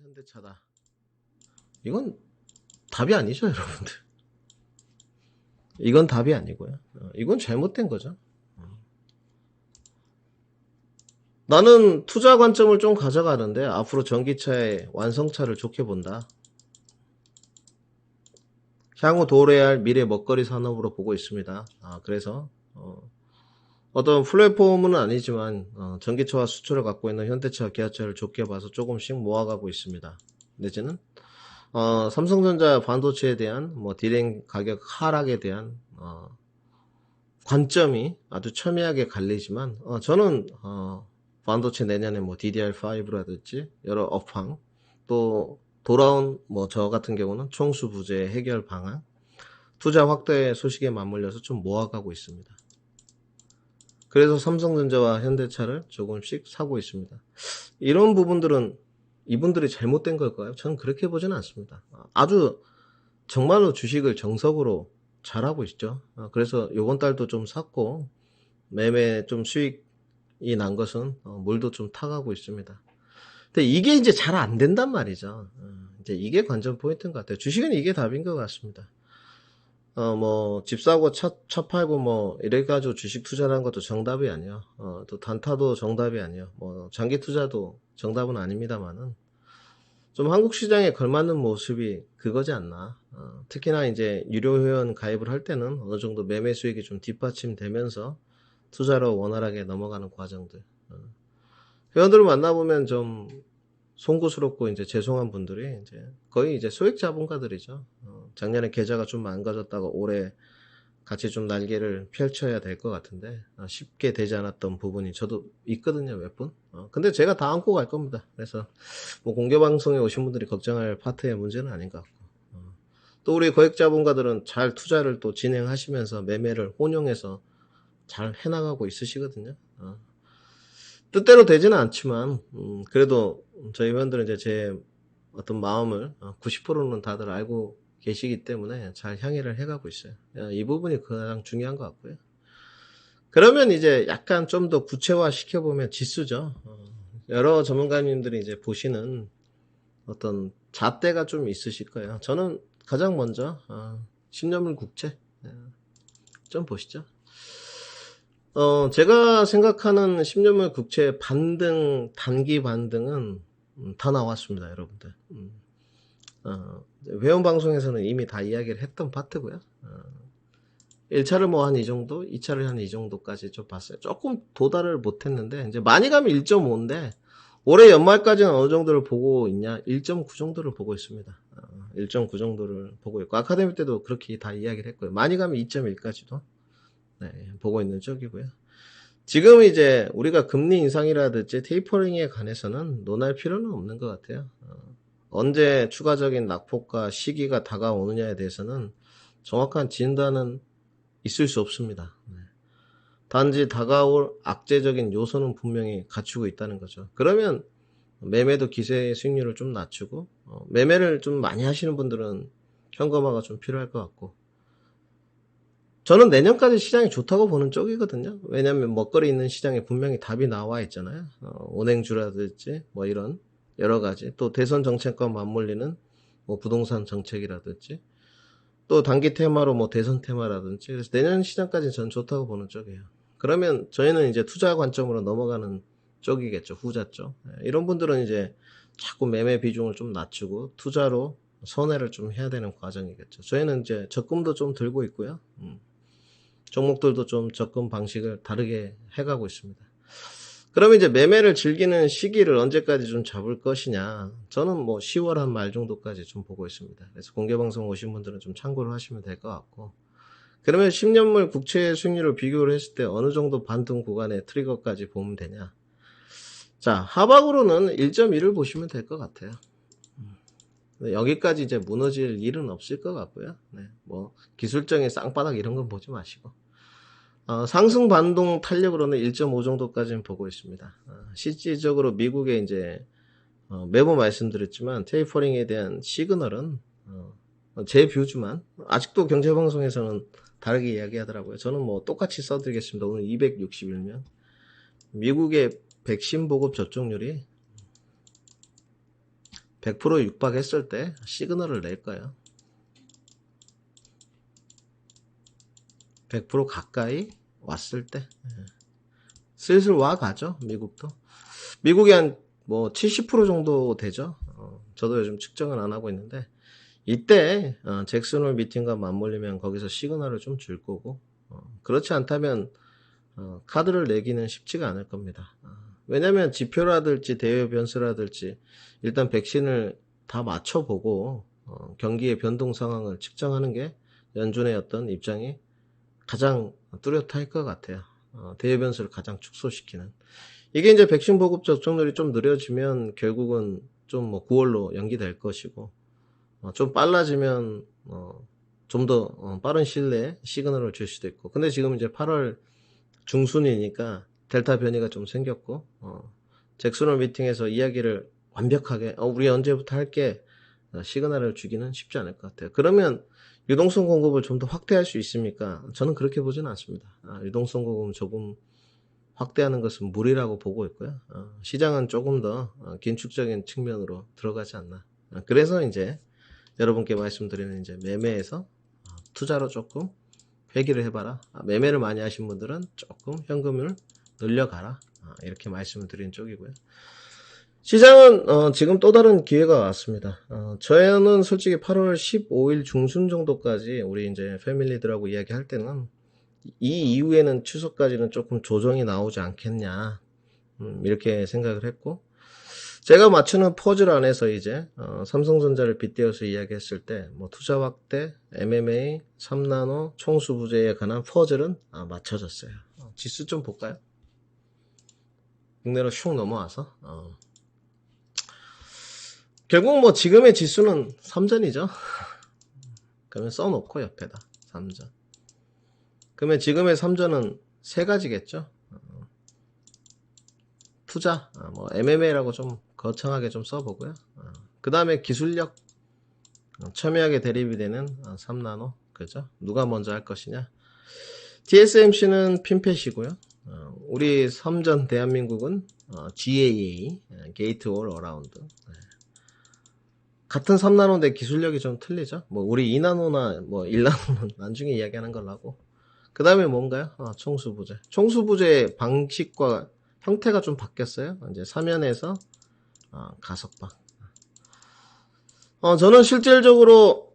현대차다. 이건 답이 아니죠, 여러분들. 이건 답이 아니고요. 이건 잘못된 거죠. 나는 투자 관점을 좀 가져가는데 앞으로 전기차의 완성차를 좋게 본다. 향후 도래해야 할 미래 먹거리 산업으로 보고 있습니다. 그래서 어떤 플랫폼은 아니지만 전기차와 수출을 갖고 있는 현대차, 기아차를 좋게 봐서 조금씩 모아가고 있습니다. 내지는 삼성전자 반도체에 대한 디램 가격 하락에 대한 관점이 아주 첨예하게 갈리지만 저는 반도체 내년에 DDR5라든지 여러 업황 또 돌아온 저 같은 경우는 총수 부재 해결 방안 투자 확대 소식에 맞물려서 좀 모아가고 있습니다. 그래서 삼성전자와 현대차를 조금씩 사고 있습니다. 이런 부분들은 이분들이 잘못된 걸까요? 저는 그렇게 보지는 않습니다. 아주 정말로 주식을 정석으로 잘하고 있죠. 그래서 요번 달도 좀 샀고 매매 좀 수익이 난 것은 물도 좀 타가고 있습니다. 근데 이게 이제 잘 안 된단 말이죠. 이제 이게 관전 포인트인 것 같아요. 주식은 이게 답인 것 같습니다. 집 사고 차 팔고 이래가지고 주식 투자라는 것도 정답이 아니에요. 또 단타도 정답이 아니에요. 장기 투자도 정답은 아닙니다만은 좀 한국 시장에 걸맞는 모습이 그거지 않나. 특히나 이제 유료 회원 가입을 할 때는 어느 정도 매매 수익이 좀 뒷받침되면서 투자로 원활하게 넘어가는 과정들. 회원들을 만나보면 좀 송구스럽고 이제 죄송한 분들이 이제 거의 이제 소액 자본가들이죠. 작년에 계좌가 좀 망가졌다가 올해 같이 좀 날개를 펼쳐야 될 것 같은데 쉽게 되지 않았던 부분이 저도 있거든요, 몇 분. 근데 제가 다 안고 갈 겁니다. 그래서 공개 방송에 오신 분들이 걱정할 파트의 문제는 아닌 것 같고 또 우리 거액 자본가들은 잘 투자를 또 진행하시면서 매매를 혼용해서 잘 해나가고 있으시거든요. 뜻대로 되지는 않지만 그래도 저희 회원들은 이제 제 어떤 마음을 90%는 다들 알고 계시기 때문에 잘 향해를 해가고 있어요. 이 부분이 가장 중요한 것 같고요. 그러면 이제 약간 좀 더 구체화 시켜보면 지수죠. 여러 전문가님들이 이제 보시는 어떤 잣대가 좀 있으실 거예요. 저는 가장 먼저 10년물 국채 좀 보시죠. 제가 생각하는 10년물 국채 반등, 단기 반등은 다 나왔습니다, 여러분들. 회원 방송에서는 이미 다 이야기를 했던 파트고요. 1차를 한 이 정도, 2차를 한 이 정도까지 좀 봤어요. 조금 도달을 못했는데, 이제 많이 가면 1.5인데, 올해 연말까지는 어느 정도를 보고 있냐? 1.9 정도를 보고 있습니다. 1.9 정도를 보고 있고, 아카데미 때도 그렇게 다 이야기를 했고요. 많이 가면 2.1까지도 보고 있는 쪽이고요. 지금 이제 우리가 금리 인상이라든지 테이퍼링에 관해서는 논할 필요는 없는 것 같아요. 언제 추가적인 낙폭과 시기가 다가오느냐에 대해서는 정확한 진단은 있을 수 없습니다. 단지 다가올 악재적인 요소는 분명히 갖추고 있다는 거죠. 그러면 매매도 기세 수익률을 좀 낮추고 매매를 좀 많이 하시는 분들은 현금화가 좀 필요할 것 같고 저는 내년까지 시장이 좋다고 보는 쪽이거든요. 왜냐하면 먹거리 있는 시장에 분명히 답이 나와 있잖아요. 은행주라든지 이런 여러 가지 또 대선 정책과 맞물리는 부동산 정책이라든지 또 단기 테마로 대선 테마라든지 그래서 내년 시장까지 전 좋다고 보는 쪽이에요. 그러면 저희는 이제 투자 관점으로 넘어가는 쪽이겠죠. 후자 쪽. 이런 분들은 이제 자꾸 매매 비중을 좀 낮추고 투자로 선회를 좀 해야 되는 과정이겠죠. 저희는 이제 적금도 좀 들고 있고요. 종목들도 좀 접근 방식을 다르게 해가고 있습니다. 그러면 이제 매매를 즐기는 시기를 언제까지 좀 잡을 것이냐. 저는 10월 한 말 정도까지 좀 보고 있습니다. 그래서 공개방송 오신 분들은 좀 참고를 하시면 될 것 같고. 그러면 10년물 국채 수익률을 비교를 했을 때 어느 정도 반등 구간의 트리거까지 보면 되냐. 자, 하방으로는 1.1을 보시면 될 것 같아요. 여기까지 이제 무너질 일은 없을 것 같고요. 기술적인 쌍바닥 이런 건 보지 마시고. 상승 반동 탄력으로는 1.5 정도까지는 보고 있습니다. 실질적으로 미국의 이제 매번 말씀드렸지만 테이퍼링에 대한 시그널은 제 뷰지만 아직도 경제방송에서는 다르게 이야기하더라고요. 저는 똑같이 써드리겠습니다. 오늘 261면 미국의 백신 보급 접종률이 100% 육박했을 때 시그널을 낼 거예요. 100% 가까이 왔을 때 슬슬 와 가죠. 미국도. 미국이 한 뭐 70% 정도 되죠. 저도 요즘 측정은 안 하고 있는데 이때 잭슨홀 미팅과 맞물리면 거기서 시그널을 좀 줄 거고 그렇지 않다면 카드를 내기는 쉽지가 않을 겁니다. 왜냐면 지표라든지 대외 변수라든지 일단 백신을 다 맞춰보고 경기의 변동 상황을 측정하는 게 연준의 어떤 입장이 가장 뚜렷할 것 같아요. 대외 변수를 가장 축소시키는. 이게 이제 백신 보급 접종률이 좀 느려지면 결국은 좀 뭐 9월로 연기될 것이고 좀 빨라지면 좀 더 빠른 시일 내에 시그널을 줄 수도 있고. 근데 지금 이제 8월 중순이니까 델타 변이가 좀 생겼고 잭슨홀 미팅에서 이야기를 완벽하게 우리 언제부터 할게 시그널을 주기는 쉽지 않을 것 같아요. 그러면 유동성 공급을 좀 더 확대할 수 있습니까? 저는 그렇게 보지는 않습니다. 유동성 공급은 조금 확대하는 것은 무리라고 보고 있고요. 시장은 조금 더 긴축적인 측면으로 들어가지 않나. 그래서 이제 여러분께 말씀드리는 이제 매매에서 투자로 조금 회귀를 해봐라. 매매를 많이 하신 분들은 조금 현금을 늘려가라. 이렇게 말씀을 드리는 쪽이고요. 시장은 지금 또 다른 기회가 왔습니다. 저는 솔직히 8월 15일 중순 정도까지 우리 이제 패밀리들하고 이야기할 때는 이 이후에는 추석까지는 조금 조정이 나오지 않겠냐 이렇게 생각을 했고 제가 맞추는 퍼즐 안에서 이제 삼성전자를 빗대어서 이야기했을 때 뭐 투자 확대, MMA, 3나노, 총수 부재에 관한 퍼즐은 맞춰졌어요. 지수 좀 볼까요? 국내로 슉 넘어와서 결국 뭐 지금의 지수는 3전이죠. 그러면 써놓고 옆에다 3전. 그러면 지금의 3전은 세 가지겠죠. 투자, 뭐 MMA라고 좀 거창하게 좀 써보고요. 그 다음에 기술력, 첨예하게 대립이 되는 3나노, 그죠? 누가 먼저 할 것이냐? TSMC는 핀펫이고요. 우리 3전 대한민국은 GAA, 게이트 올 어라운드. 같은 3나노인데 기술력이 좀 틀리죠? 뭐 우리 2나노나 뭐 1나노는 나중에 이야기하는 걸로 하고. 그 다음에 뭔가요? 총수부재. 총수부재 방식과 형태가 좀 바뀌었어요. 이제 사면에서 가속방. 저는 실질적으로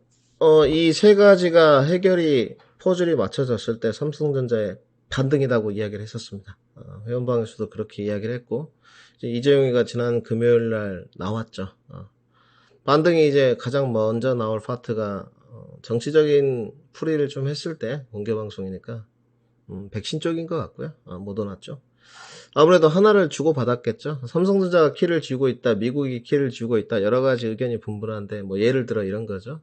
이 세 가지가 해결이 퍼즐이 맞춰졌을 때 삼성전자의 반등이라고 이야기를 했었습니다. 회원방에서도 그렇게 이야기를 했고 이제 이재용이가 지난 금요일 날 나왔죠. 반등이 이제 가장 먼저 나올 파트가 정치적인 풀이를 좀 했을 때 공개방송이니까 백신 쪽인 것 같고요. 모더나죠. 아무래도 하나를 주고받았겠죠. 삼성전자가 키를 쥐고 있다, 미국이 키를 쥐고 있다, 여러 가지 의견이 분분한데 뭐 예를 들어 이런 거죠.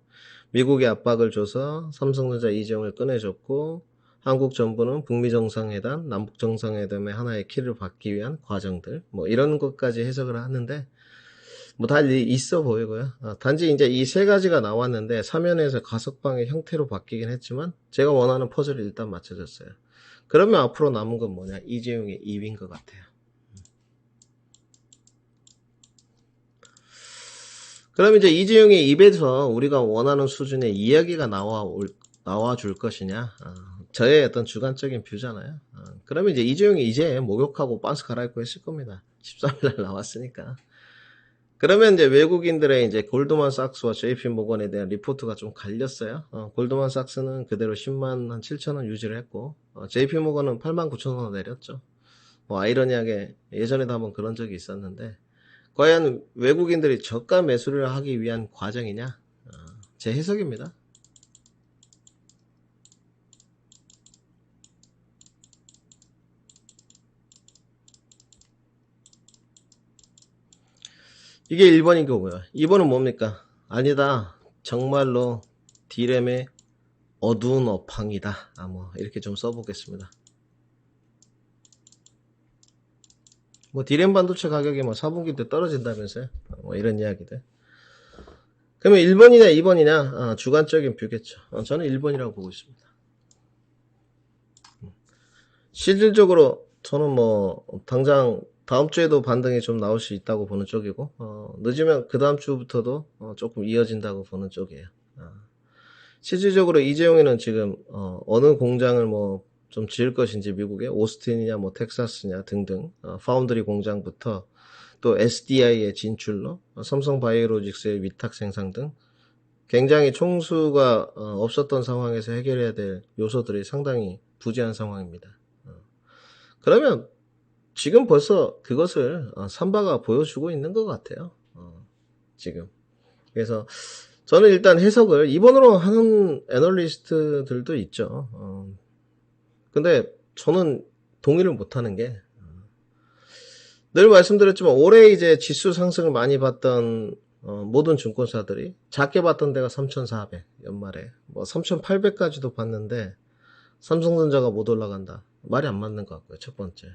미국이 압박을 줘서 삼성전자 이재용을 꺼내줬고 한국 정부는 북미 정상회담, 남북 정상회담의 하나의 키를 받기 위한 과정들 뭐 이런 것까지 해석을 하는데 뭐 다 있어 보이고요. 단지 이제 이 세 가지가 나왔는데 사면에서 가석방의 형태로 바뀌긴 했지만 제가 원하는 퍼즐이 일단 맞춰졌어요. 그러면 앞으로 남은 건 뭐냐? 이재용의 2위인 것 같아요. 그럼 이제 이재용의 입에서 우리가 원하는 수준의 이야기가 나와 줄 것이냐? 저의 어떤 주관적인 뷰잖아요. 그러면 이제 이재용이 이제 목욕하고 빤스 갈아입고 했을 겁니다. 13일날 나왔으니까. 그러면 이제 외국인들의 이제 골드만삭스와 JP모건에 대한 리포트가 좀 갈렸어요. 골드만삭스는 그대로 10만 한 7천원 유지를 했고, JP모건은 8만 9천원 내렸죠. 뭐 아이러니하게 예전에도 한번 그런 적이 있었는데, 과연 외국인들이 저가 매수를 하기 위한 과정이냐? 제 해석입니다. 이게 1번인 거고요. 2번은 뭡니까? 아니다. 정말로 D램의 어두운 업황이다. 뭐 이렇게 좀 써보겠습니다. 뭐 D램 반도체 가격이 뭐 4분기 때 떨어진다면서요? 뭐 이런 이야기들. 그러면 1번이냐 2번이냐? 주관적인 뷰겠죠. 저는 1번이라고 보고 있습니다. 실질적으로 저는 뭐 당장 다음 주에도 반등이 좀 나올 수 있다고 보는 쪽이고, 늦으면 그 다음 주부터도 조금 이어진다고 보는 쪽이에요. 실질적으로 이재용이는 지금 어느 공장을 뭐 좀 지을 것인지 미국에 오스틴이냐 뭐 텍사스냐 등등 파운드리 공장부터 또 SDI의 진출로 삼성바이오로직스의 위탁 생산 등 굉장히 총수가 없었던 상황에서 해결해야 될 요소들이 상당히 부재한 상황입니다. 그러면 지금 벌써 그것을 삼바가 보여주고 있는 것 같아요. 지금. 그래서 저는 일단 해석을 2번으로 하는 애널리스트들도 있죠. 근데 저는 동의를 못하는 게 늘 말씀드렸지만 올해 이제 지수 상승을 많이 봤던 모든 증권사들이 작게 봤던 데가 3,400 연말에 뭐 3,800까지도 봤는데 삼성전자가 못 올라간다. 말이 안 맞는 것 같고요. 첫 번째.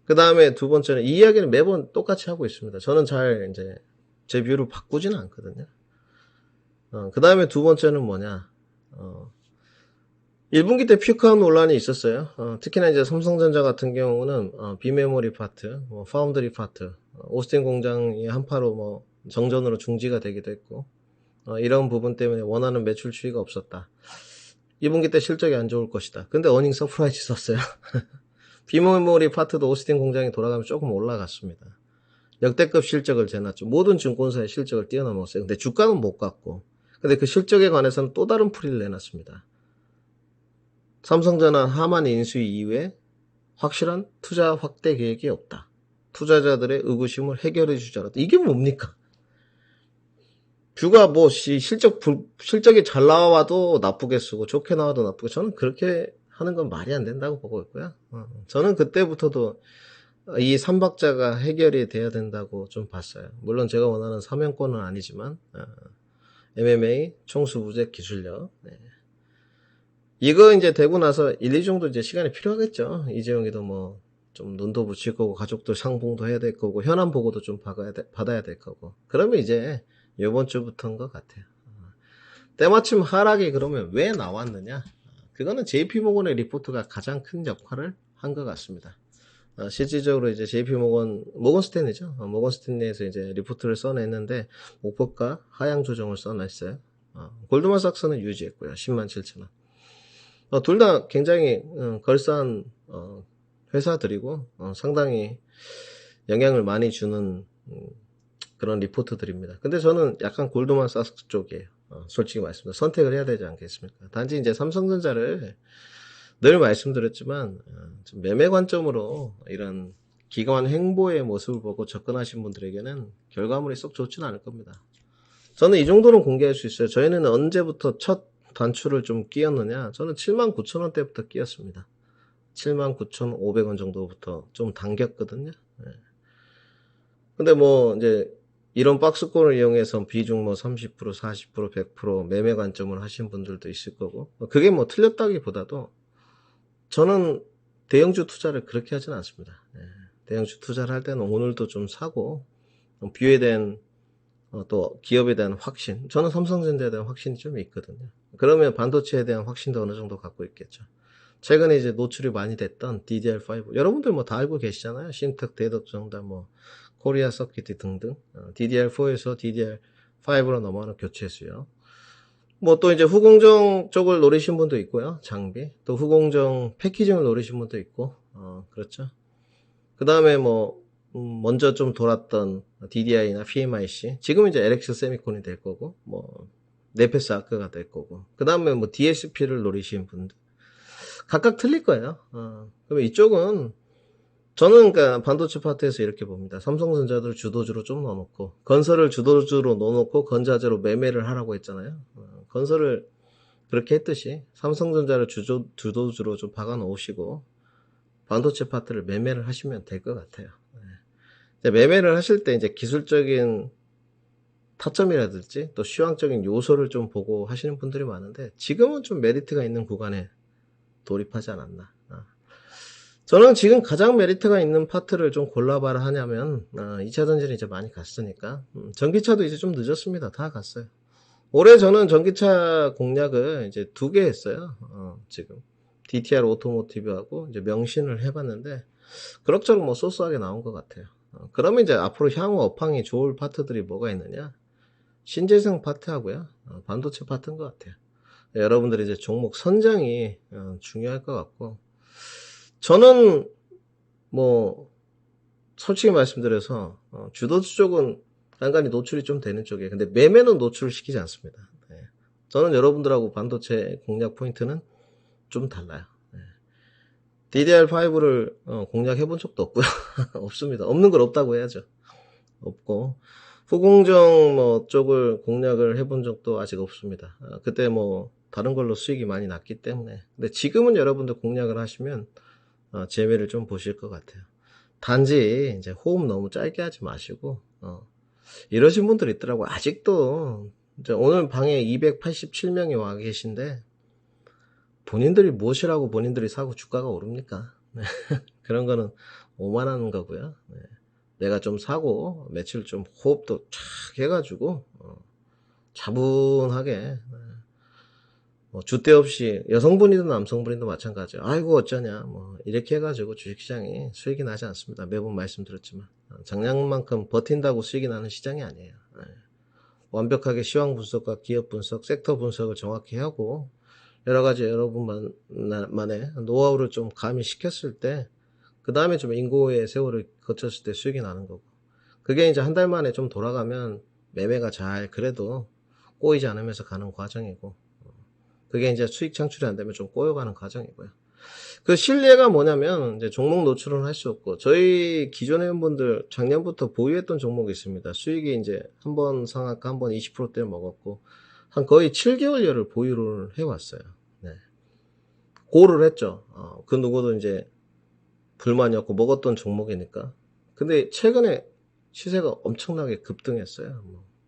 그 다음에 두 번째는 이 이야기는 매번 똑같이 하고 있습니다. 저는 잘 이제 제 뷰를 바꾸지는 않거든요. 그 다음에 두 번째는 뭐냐. 1분기 때 피크아웃 논란이 있었어요. 특히나 이제 삼성전자 같은 경우는 비메모리 파트, 뭐 파운드리 파트, 오스틴 공장이 한파로 뭐 정전으로 중지가 되기도 했고 이런 부분 때문에 원하는 매출 추이가 없었다. 2분기 때 실적이 안 좋을 것이다. 근데 어닝 서프라이즈 썼어요. 비메모리 파트도 오스틴 공장이 돌아가면 조금 올라갔습니다. 역대급 실적을 재놨죠. 모든 증권사의 실적을 뛰어넘었어요. 근데 주가는 못 갔고. 근데 그 실적에 관해서는 또 다른 풀이를 내놨습니다. 삼성전자 하만 인수위 이후에 확실한 투자 확대 계획이 없다. 투자자들의 의구심을 해결해 주자라. 이게 뭡니까? 뷰가 뭐 실적이 잘 나와도 나쁘게 쓰고 좋게 나와도 나쁘고 저는 그렇게 하는 건 말이 안 된다고 보고 있고요. 저는 그때부터도 이 삼박자가 해결이 돼야 된다고 좀 봤어요. 물론 제가 원하는 사명권은 아니지만 MMA, 총수부재, 기술력. 네. 이거 이제 되고 나서 1, 2 정도 이제 시간이 필요하겠죠. 이재용이도 뭐 좀 눈도 붙일 거고 가족들 상봉도 해야 될 거고 현안 보고도 좀 받아야 될 거고. 그러면 이제 이번 주부터인 것 같아요. 때마침 하락이 그러면 왜 나왔느냐? 그거는 JP모건의 리포트가 가장 큰 역할을 한 것 같습니다. 실질적으로 이제 모건스탠리죠. 모건스탠리에서 이제 리포트를 써냈는데 목표가 하향 조정을 써냈어요. 골드만삭스는 유지했고요. 107,000원. 둘 다 굉장히 걸싸한 회사들이고 상당히 영향을 많이 주는 그런 리포트들입니다. 근데 저는 약간 골드만삭스 쪽이에요. 솔직히 말씀드려 선택을 해야 되지 않겠습니까? 단지 이제 삼성전자를 늘 말씀드렸지만 좀 매매 관점으로 이런 기관 행보의 모습을 보고 접근하신 분들에게는 결과물이 썩 좋지는 않을 겁니다. 저는 이 정도는 공개할 수 있어요. 저희는 언제부터 첫 단추를 좀 끼었느냐? 저는 79,000원대부터 끼었습니다. 79,500원 정도부터 좀 당겼거든요. 네. 근데 뭐 이제 이런 박스권을 이용해서 비중 뭐 30%, 40%, 100% 매매 관점을 하신 분들도 있을 거고 그게 뭐 틀렸다기보다도 저는 대형주 투자를 그렇게 하진 않습니다. 네. 대형주 투자를 할 때는 오늘도 좀 사고 뷰에 대한 또 기업에 대한 확신 저는 삼성전자에 대한 확신이 좀 있거든요. 그러면 반도체에 대한 확신도 어느 정도 갖고 있겠죠. 최근에 이제 노출이 많이 됐던 DDR5 여러분들 뭐 다 알고 계시잖아요. 신택, 대덕정답, 뭐 코리아 서킷 등등 DDR4에서 DDR5로 넘어가는 교체 수요. 뭐 또 이제 후공정 쪽을 노리신 분도 있고요. 장비 또 후공정 패키징을 노리신 분도 있고 그렇죠. 그 다음에 뭐 먼저 좀 돌았던 DDI나 PMIC 지금은 이제 LX 세미콘이 될 거고 뭐 네페스 아크가 될 거고 그 다음에 뭐 DSP를 노리신 분들 각각 틀릴 거예요. 그러면 이쪽은 저는 그러니까 반도체 파트에서 이렇게 봅니다. 삼성전자를 주도주로 좀 넣어놓고 건설을 주도주로 넣어놓고 건자재로 매매를 하라고 했잖아요. 건설을 그렇게 했듯이 삼성전자를 주도주로 좀 박아 놓으시고 반도체 파트를 매매를 하시면 될 것 같아요. 이제 매매를 하실 때 이제 기술적인 타점이라든지 또 시황적인 요소를 좀 보고 하시는 분들이 많은데 지금은 좀 메리트가 있는 구간에 돌입하지 않았나. 저는 지금 가장 메리트가 있는 파트를 좀 골라봐라 하냐면 2차 전지는 이제 많이 갔으니까 전기차도 이제 좀 늦었습니다. 다 갔어요. 올해 저는 전기차 공략을 이제 2개 했어요. 지금 DTR 오토모티브하고 이제 명신을 해봤는데 그럭저럭 뭐 소소하게 나온 것 같아요. 그러면 이제 앞으로 향후 업황이 좋을 파트들이 뭐가 있느냐? 신재생 파트하고요. 반도체 파트인 것 같아요. 여러분들이 이제 종목 선정이 중요할 것 같고, 저는 뭐 솔직히 말씀드려서 주도주 쪽은 간간히 노출이 좀 되는 쪽이에요. 근데 매매는 노출을 시키지 않습니다. 네. 저는 여러분들하고 반도체 공략 포인트는 좀 달라요. 네. DDR5를 공략해 본 적도 없고요. 없습니다. 없는 걸 없다고 해야죠. 없고, 후공정 뭐 쪽을 공략을 해본 적도 아직 없습니다. 그때 뭐 다른 걸로 수익이 많이 났기 때문에. 근데 지금은 여러분들 공략을 하시면 재미를 좀 보실 것 같아요. 단지 이제 호흡 너무 짧게 하지 마시고 이러신 분들 있더라고요. 아직도 이제 오늘 방에 287명이 와 계신데 본인들이 무엇이라고 본인들이 사고 주가가 오릅니까? 그런 거는 오만하는 거고요. 네. 내가 좀 사고 며칠 좀 호흡도 촥 해가지고 차분하게 뭐 줏대 없이 여성분이든 남성분이든 마찬가지예요. 아이고 어쩌냐 뭐 이렇게 해가지고 주식시장이 수익이 나지 않습니다. 매번 말씀드렸지만 작년만큼 버틴다고 수익이 나는 시장이 아니에요. 네. 완벽하게 시황 분석과 기업 분석, 섹터 분석을 정확히 하고 여러 가지 여러분만의 노하우를 좀 가미시켰을 때 그 다음에 좀 인고의 세월을 거쳤을 때 수익이 나는 거고, 그게 이제 한 달 만에 좀 돌아가면 매매가 잘 그래도 꼬이지 않으면서 가는 과정이고, 그게 이제 수익 창출이 안 되면 좀 꼬여가는 과정이고요. 그 신뢰가 뭐냐면 이제 종목 노출은 할 수 없고, 저희 기존 회원분들 작년부터 보유했던 종목이 있습니다. 수익이 이제 한 번 상한가 한 번 20%대 먹었고 한 거의 7개월여를 보유를 해왔어요. 네. 고를 했죠. 그 누구도 이제 불만이었고 먹었던 종목이니까. 근데 최근에 시세가 엄청나게 급등했어요.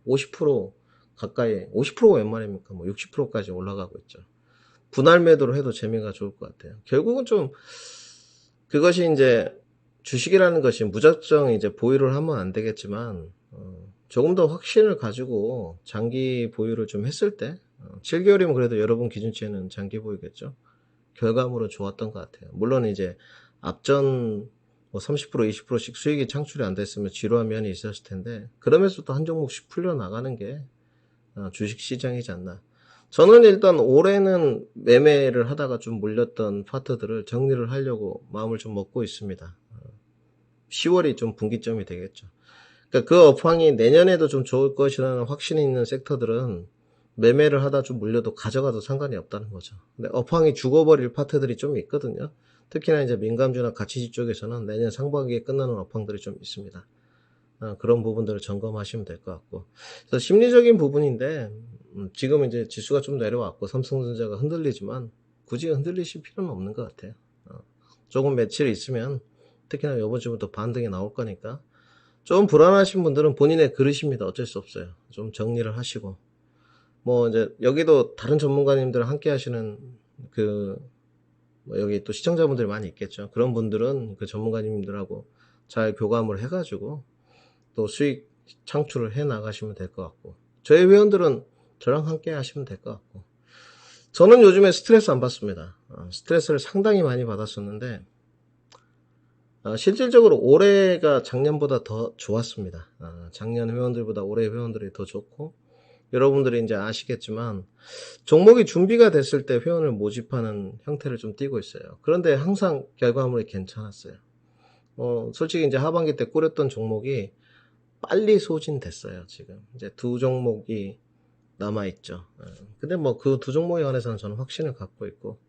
50% 가까이, 50%가 웬 말입니까? 뭐 60%까지 올라가고 있죠. 분할 매도를 해도 재미가 좋을 것 같아요. 결국은 좀 그것이 이제 주식이라는 것이 무작정 이제 보유를 하면 안 되겠지만 조금 더 확신을 가지고 장기 보유를 좀 했을 때 7개월이면 그래도 여러분 기준치에는 장기 보유겠죠. 결과물은 좋았던 것 같아요. 물론 이제 앞전 뭐 30% 20%씩 수익이 창출이 안 됐으면 지루한 면이 있었을 텐데 그러면서도 한 종목씩 풀려나가는 게 주식시장이지 않나. 저는 일단 올해는 매매를 하다가 좀 물렸던 파트들을 정리를 하려고 마음을 좀 먹고 있습니다. 10월이 좀 분기점이 되겠죠. 그러니까 그 업황이 내년에도 좀 좋을 것이라는 확신이 있는 섹터들은 매매를 하다 좀 물려도 가져가도 상관이 없다는 거죠. 근데 업황이 죽어버릴 파트들이 좀 있거든요. 특히나 이제 민감주나 가치주 쪽에서는 내년 상반기에 끝나는 업황들이 좀 있습니다. 그런 부분들을 점검하시면 될 것 같고. 그래서 심리적인 부분인데, 지금 이제 지수가 좀 내려왔고, 삼성전자가 흔들리지만, 굳이 흔들리실 필요는 없는 것 같아요. 조금 며칠 있으면, 특히나 이번 주부터 반등이 나올 거니까, 좀 불안하신 분들은 본인의 그릇입니다. 어쩔 수 없어요. 좀 정리를 하시고. 뭐 이제 여기도 다른 전문가님들 함께 하시는 뭐 여기 또 시청자분들이 많이 있겠죠. 그런 분들은 그 전문가님들하고 잘 교감을 해가지고 또 수익 창출을 해 나가시면 될 것 같고, 저희 회원들은 저랑 함께 하시면 될 것 같고, 저는 요즘에 스트레스 안 받습니다. 스트레스를 상당히 많이 받았었는데 실질적으로 올해가 작년보다 더 좋았습니다. 작년 회원들보다 올해 회원들이 더 좋고, 여러분들이 이제 아시겠지만 종목이 준비가 됐을 때 회원을 모집하는 형태를 좀 띠고 있어요. 그런데 항상 결과물이 괜찮았어요. 솔직히 이제 하반기 때 꾸렸던 종목이 빨리 소진됐어요. 지금 이제 두 종목이 남아있죠. 근데 뭐 그 두 종목에 관해서는 저는 확신을 갖고 있고,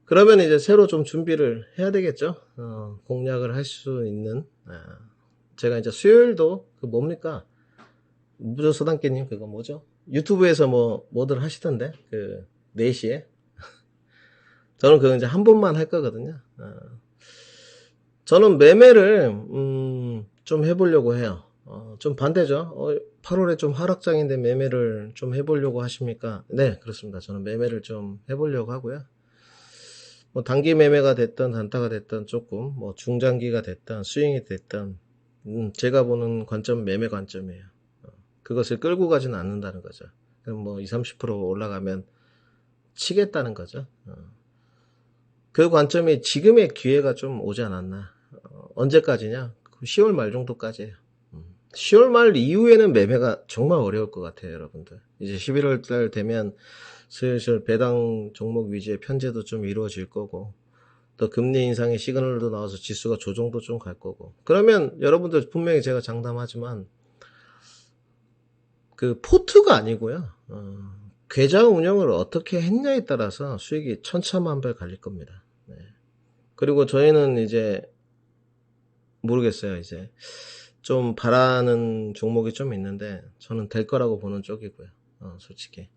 그러면 이제 새로 좀 준비를 해야 되겠죠. 공략을 할 수 있는. 제가 이제 수요일도 그 뭡니까? 무조서당깨님 그거 뭐죠? 유튜브에서 뭐들 하시던데 그 4시에 저는 그거 이제 한 번만 할 거거든요. 저는 매매를 좀 해보려고 해요. 좀 반대죠. 8월에 좀 하락장인데 매매를 좀 해보려고 하십니까? 네, 그렇습니다. 저는 매매를 좀 해보려고 하고요. 뭐 단기 매매가 됐든 단타가 됐든 조금 뭐 중장기가 됐든 스윙이 됐든 제가 보는 관점은 매매 관점이에요. 그것을 끌고 가지는 않는다는 거죠. 그럼 뭐 20, 30% 올라가면 치겠다는 거죠. 그 관점이 지금의 기회가 좀 오지 않았나. 언제까지냐? 10월 말 정도까지예요. 10월 말 이후에는 매매가 정말 어려울 것 같아요, 여러분들. 이제 11월 달 되면 슬슬 배당 종목 위주의 편제도 좀 이루어질 거고, 또 금리 인상의 시그널도 나와서 지수가 조정도 좀 갈 거고. 그러면 여러분들 분명히 제가 장담하지만 그 포트가 아니고요. 계좌 운영을 어떻게 했냐에 따라서 수익이 천차만별 갈릴 겁니다. 네. 그리고 저희는 이제 모르겠어요. 이제 좀 바라는 종목이 좀 있는데 저는 될 거라고 보는 쪽이고요. 솔직히.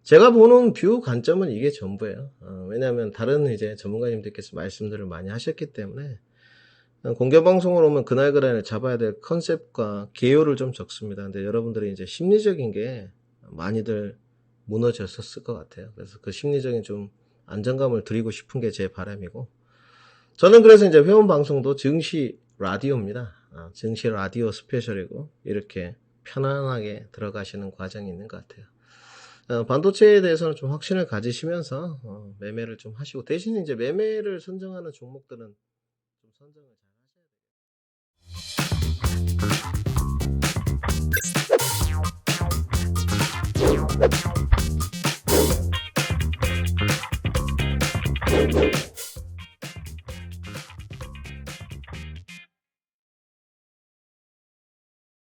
제가 보는 뷰 관점은 이게 전부예요. 왜냐하면 다른 이제 전문가님들께서 말씀들을 많이 하셨기 때문에 공개 방송을 오면 그날 잡아야 될 컨셉과 개요를 좀 적습니다. 근데 여러분들이 이제 심리적인 게 많이들 무너졌었을 것 같아요. 그래서 그 심리적인 좀 안정감을 드리고 싶은 게 제 바람이고, 저는 그래서 이제 회원 방송도 증시 라디오입니다. 증시 라디오 스페셜이고, 이렇게 편안하게 들어가시는 과정이 있는 것 같아요. 반도체에 대해서는 좀 확신을 가지시면서 매매를 좀 하시고, 대신 이제 매매를 선정하는 종목들은 좀 선정을 잘 하셔야 돼요.